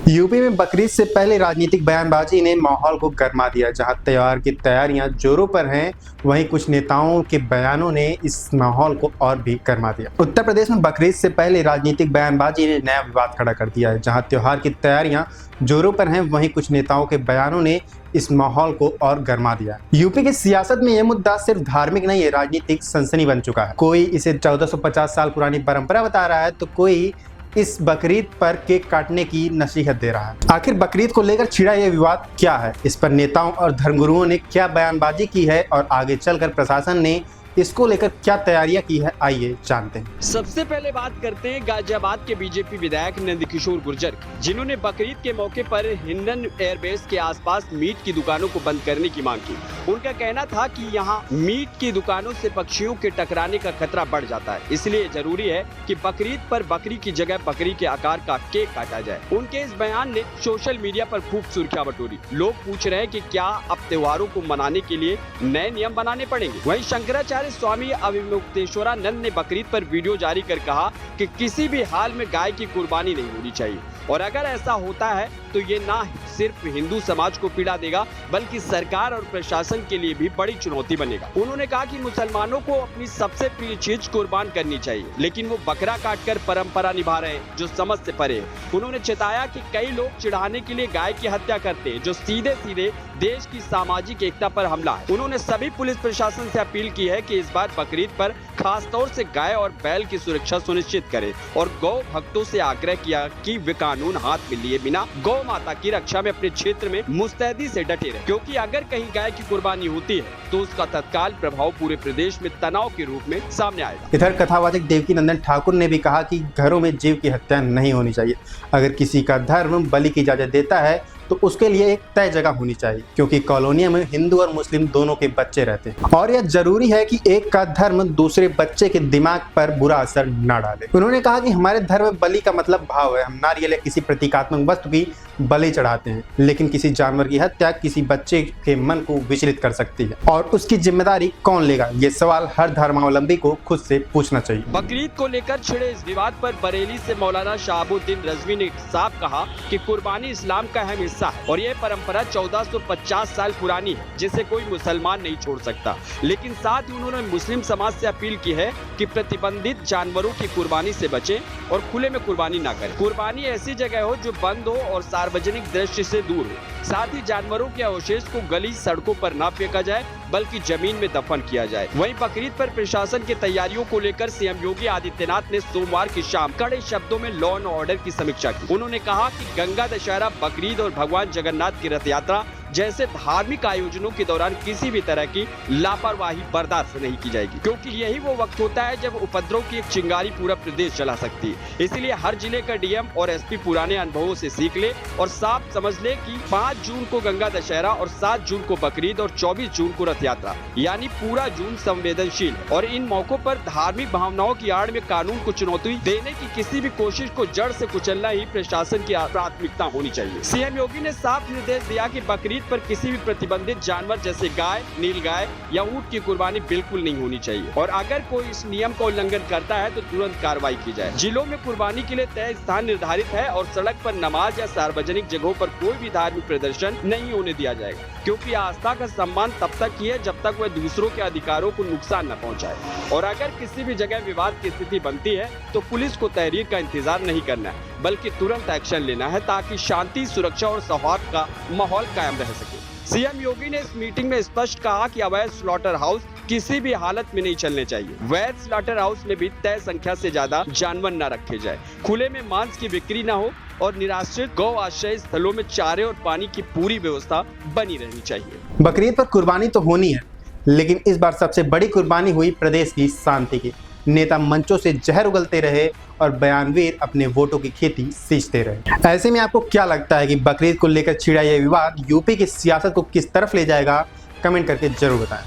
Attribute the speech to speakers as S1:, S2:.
S1: UP में बकरीद से पहले राजनीतिक बयानबाजी ने माहौल को गर्मा दिया। जहां त्योहार की तैयारियां जोरों पर हैं, वहीं कुछ नेताओं के बयानों ने इस माहौल को और भी गर्मा दिया। उत्तर प्रदेश में बकरीद से पहले राजनीतिक बयानबाजी ने नया विवाद खड़ा कर दिया है। जहां त्योहार की तैयारियां जोरों पर हैं, वहीं कुछ नेताओं के बयानों ने इस माहौल को और गर्मा दिया। यूपी की सियासत में यह मुद्दा सिर्फ धार्मिक नहीं है, राजनीतिक सनसनी बन चुका है। कोई इसे 1450 साल पुरानी परंपरा बता रहा है, तो कोई इस बकरीद पर केक काटने की नसीहत दे रहा है। आखिर बकरीद को लेकर छिड़ा यह विवाद क्या है, इस पर नेताओं और धर्मगुरुओं ने क्या बयानबाजी की है और आगे चलकर प्रशासन ने इसको लेकर क्या तैयारियां की है, आइए जानते हैं।
S2: सबसे पहले बात करते हैं गाजियाबाद के बीजेपी विधायक नंदकिशोर गुर्जर, जिन्होंने बकरीद के मौके पर हिंडन एयरबेस के आसपास मीट की दुकानों को बंद करने की मांग की। उनका कहना था कि यहां मीट की दुकानों से पक्षियों के टकराने का खतरा बढ़ जाता है, इसलिए जरूरी है कि बकरीद पर बकरी की जगह बकरी के आकार का केक काटा जाए। उनके इस बयान ने सोशल मीडिया पर खूब सुर्खियां बटोरी। लोग पूछ रहे हैं कि क्या अब त्योहारों को मनाने के लिए नए नियम बनाने पड़ेंगे। वहीं शंकराचार्य स्वामी अविमुक्तेश्वरानंद ने बकरीद पर वीडियो जारी कर कहा कि किसी भी हाल में गाय की कुर्बानी नहीं होनी चाहिए, और अगर ऐसा होता है तो ये ना सिर्फ हिंदू समाज को पीड़ा देगा, बल्कि सरकार और प्रशासन के लिए भी बड़ी चुनौती बनेगा। उन्होंने कहा कि मुसलमानों को अपनी सबसे प्रिय चीज कुर्बान करनी चाहिए, लेकिन वो बकरा काटकर परंपरा निभा रहे हैं, जो समझ से परे है। उन्होंने चेताया कि कई लोग चिढ़ाने के लिए गाय की हत्या करते हैं, जो सीधे सीधे देश की सामाजिक एकता पर हमला है। उन्होंने सभी पुलिस प्रशासन से अपील की है कि इस बार बकरीद पर खास तौर से गाय और बैल की सुरक्षा सुनिश्चित करें, और गौ भक्तों से आग्रह किया कि वे कानून हाथ में लिए बिना गौ माता की रक्षा में अपने क्षेत्र में मुस्तैदी से डटे रहे, क्योंकि अगर कहीं गाय की कुर्बानी होती है तो उसका तत्काल प्रभाव पूरे प्रदेश में तनाव के रूप में सामने आएगा।
S1: इधर कथावाचक देवकीनंदन ठाकुर ने भी कहा कि घरों में जीव की हत्या नहीं होनी चाहिए। अगर किसी का धर्म बलि की इजाजत देता है तो उसके लिए एक तय जगह होनी चाहिए, क्योंकि कॉलोनियों में हिंदू और मुस्लिम दोनों के बच्चे रहते हैं, और यह जरूरी है कि एक का धर्म दूसरे बच्चे के दिमाग पर बुरा असर न डाले। उन्होंने कहा कि हमारे धर्म में बलि का मतलब भाव है। हम नारियल या किसी प्रतीकात्मक वस्तु की बलि चढ़ाते हैं, लेकिन किसी जानवर की हत्या किसी बच्चे के मन को विचलित कर सकती है, और उसकी जिम्मेदारी कौन लेगा, ये सवाल हर धर्मावलंबी को खुद से पूछना चाहिए।
S2: बकरीद को लेकर छिड़े इस विवाद पर बरेली से मौलाना शहाबुद्दीन रजवी ने साफ कहा कि कुर्बानी इस्लाम का अहम हिस्सा है, और यह परंपरा 1450 साल पुरानी है, जिसे कोई मुसलमान नहीं छोड़ सकता। लेकिन साथ ही उन्होंने मुस्लिम समाज से अपील की है कि प्रतिबंधित जानवरों की कुर्बानी से बचें और खुले में कुर्बानी ना करें। कुर्बानी ऐसी जगह हो जो बंद हो और सार्वजनिक दृष्टि से दूर हो। साथ ही जानवरों के अवशेष को गली सड़कों पर न फेंका जाए, बल्कि जमीन में दफन किया जाए। वहीं बकरीद पर प्रशासन की तैयारियों को लेकर सीएम योगी आदित्यनाथ ने सोमवार की शाम कड़े शब्दों में लॉ एंड ऑर्डर की समीक्षा की। उन्होंने कहा कि गंगा दशहरा, बकरीद और भगवान जगन्नाथ की रथ यात्रा जैसे धार्मिक आयोजनों के दौरान किसी भी तरह की लापरवाही बर्दाश्त नहीं की जाएगी, क्योंकि यही वो वक्त होता है जब उपद्रव की एक चिंगारी पूरा प्रदेश जला सकती है। इसलिए हर जिले का डीएम और एसपी पुराने अनुभवों से सीख ले और साफ समझ ले कि 5 जून को गंगा दशहरा और 7 जून को बकरीद और 24 जून को रथ यात्रा, यानी पूरा जून संवेदनशील है, और इन मौकों पर धार्मिक भावनाओं की आड़ में कानून को चुनौती देने की किसी भी कोशिश को जड़ से कुचलना ही प्रशासन की प्राथमिकता होनी चाहिए। सीएम योगी ने साफ निर्देश दिया कि बकरीद पर किसी भी प्रतिबंधित जानवर जैसे गाय, नीलगाय या ऊंट की कुर्बानी बिल्कुल नहीं होनी चाहिए, और अगर कोई इस नियम का उल्लंघन करता है तो तुरंत कार्रवाई की जाए। जिलों में कुर्बानी के लिए तय स्थान निर्धारित है, और सड़क पर नमाज या सार्वजनिक जगहों पर कोई भी धार्मिक प्रदर्शन नहीं होने दिया जाएगा, क्योंकि आस्था का सम्मान तब तक ही है जब तक वह दूसरों के अधिकारों को नुकसान न पहुंचाए। और अगर किसी भी जगह विवाद की स्थिति बनती है तो पुलिस को तहरीर का इंतजार नहीं करना है, बल्कि तुरंत एक्शन लेना है, ताकि शांति, सुरक्षा और सौहार्द का माहौल कायम रह सके। सीएम योगी ने इस मीटिंग में स्पष्ट कहा कि अवैध स्लॉटर हाउस किसी भी हालत में नहीं चलने चाहिए। वैध स्लॉटर हाउस में भी तय संख्या से ज्यादा जानवर न रखे जाए, खुले में मांस की बिक्री न हो, और निराश्रित गौ आश्रय स्थलों में चारे और पानी की पूरी व्यवस्था बनी रहनी चाहिए।
S1: बकरीद पर कुर्बानी तो होनी है, लेकिन इस बार सबसे बड़ी कुर्बानी हुई प्रदेश की शांति की। नेता मंचों से जहर उगलते रहे और बयानवीर अपने वोटों की खेती सींचते रहे। ऐसे में आपको क्या लगता है कि बकरीद को लेकर छिड़ा यह विवाद यूपी की सियासत को किस तरफ ले जाएगा? कमेंट करके जरूर बताएं।